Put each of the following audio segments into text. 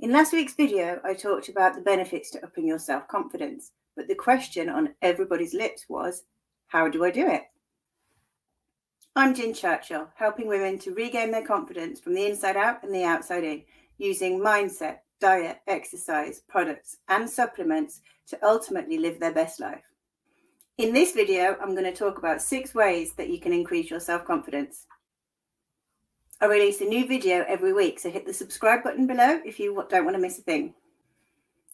In last week's video, I talked about the benefits to upping your self-confidence, but the question on everybody's lips was, how do I do it? I'm Jen Churchill, helping women to regain their confidence from the inside out and the outside in, using mindset, diet, exercise, products, and supplements to ultimately live their best life. In this video, I'm going to talk about 6 ways that you can increase your self-confidence. I release a new video every week, so hit the subscribe button below if you don't want to miss a thing.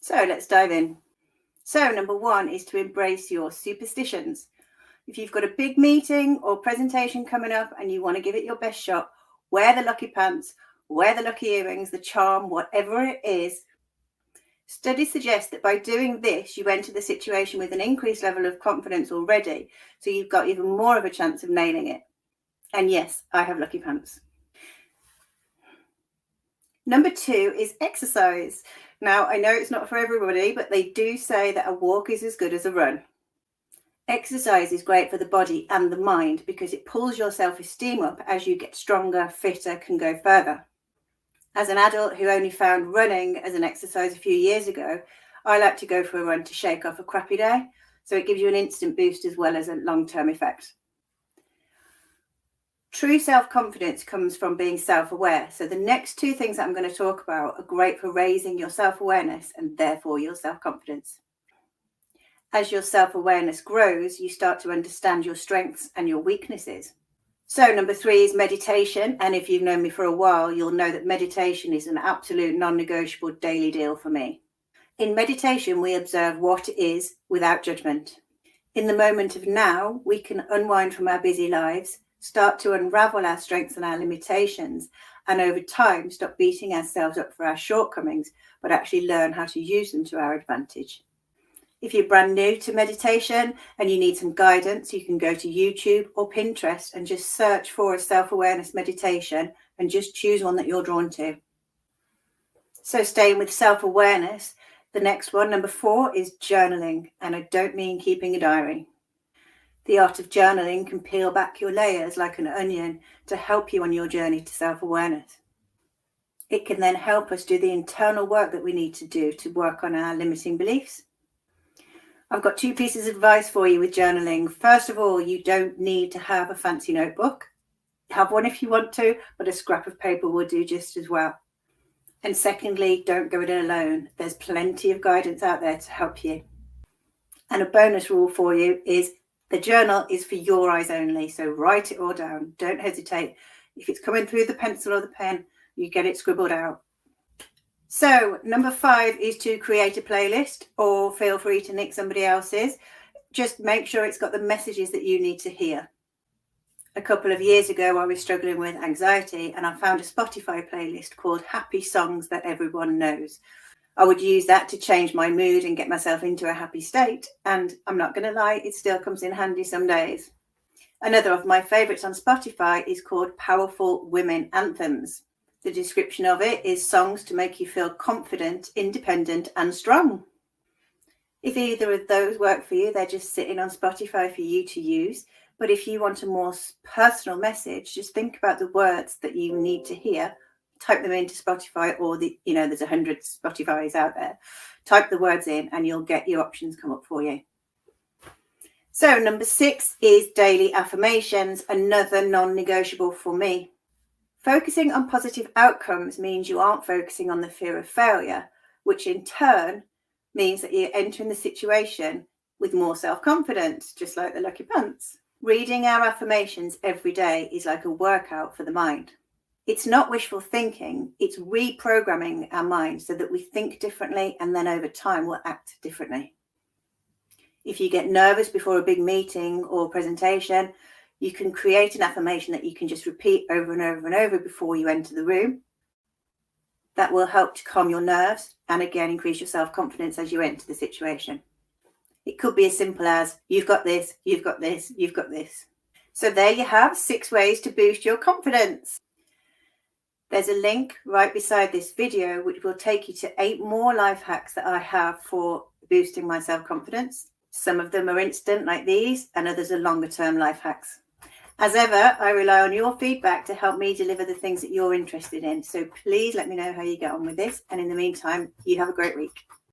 So let's dive in. So number 1 is to embrace your superstitions. If you've got a big meeting or presentation coming up and you want to give it your best shot, wear the lucky pants, wear the lucky earrings, the charm, whatever it is. Studies suggest that by doing this, you enter the situation with an increased level of confidence already, so you've got even more of a chance of nailing it. And yes, I have lucky pants. Number 2 is exercise. Now, I know it's not for everybody, but they do say that a walk is as good as a run. Exercise is great for the body and the mind because it pulls your self-esteem up as you get stronger, fitter, can go further. As an adult who only found running as an exercise a few years ago, I like to go for a run to shake off a crappy day. So it gives you an instant boost as well as a long-term effect. True self-confidence comes from being self-aware. So the next 2 things that I'm going to talk about are great for raising your self-awareness and therefore your self-confidence. As your self-awareness grows, you start to understand your strengths and your weaknesses. So number 3 is meditation. And if you've known me for a while, you'll know that meditation is an absolute non-negotiable daily deal for me. In meditation, we observe what is without judgment. In the moment of now, we can unwind from our busy lives, start to unravel our strengths and our limitations, and over time stop beating ourselves up for our shortcomings, but actually learn how to use them to our advantage. If you're brand new to meditation and you need some guidance, you can go to YouTube or Pinterest and just search for a self-awareness meditation and just choose one that you're drawn to. So staying with self-awareness, the next one, number 4, is journaling. And I don't mean keeping a diary. The art of journaling can peel back your layers like an onion to help you on your journey to self-awareness. It can then help us do the internal work that we need to do to work on our limiting beliefs. I've got 2 pieces of advice for you with journaling. First of all, you don't need to have a fancy notebook. Have one if you want to, but a scrap of paper will do just as well. And secondly, don't go it alone. There's plenty of guidance out there to help you. And a bonus rule for you is the journal is for your eyes only, so write it all down. Don't hesitate. If it's coming through the pencil or the pen, you get it scribbled out. So number 5 is to create a playlist, or feel free to nick somebody else's. Just make sure it's got the messages that you need to hear. A couple of years ago, I was struggling with anxiety and I found a Spotify playlist called Happy Songs That Everyone Knows. I would use that to change my mood and get myself into a happy state. And I'm not going to lie, it still comes in handy some days. Another of my favorites on Spotify is called Powerful Women Anthems. The description of it is songs to make you feel confident, independent, and strong. If either of those work for you, they're just sitting on Spotify for you to use. But if you want a more personal message, just think about the words that you need to hear. Type them into Spotify, or there's 100 Spotifys out there. Type the words in and you'll get your options come up for you. So number 6 is daily affirmations, another non-negotiable for me. Focusing on positive outcomes means you aren't focusing on the fear of failure, which in turn means that you're entering the situation with more self-confidence, just like the lucky pants. Reading our affirmations every day is like a workout for the mind. It's not wishful thinking, it's reprogramming our mind so that we think differently and then over time we'll act differently. If you get nervous before a big meeting or presentation, you can create an affirmation that you can just repeat over and over and over before you enter the room. That will help to calm your nerves and again increase your self-confidence as you enter the situation. It could be as simple as, you've got this, you've got this, you've got this. So there you have 6 ways to boost your confidence. There's a link right beside this video which will take you to 8 more life hacks that I have for boosting my self-confidence. Some of them are instant like these, and others are longer term life hacks. As ever, I rely on your feedback to help me deliver the things that you're interested in. So please let me know how you get on with this. And in the meantime, you have a great week.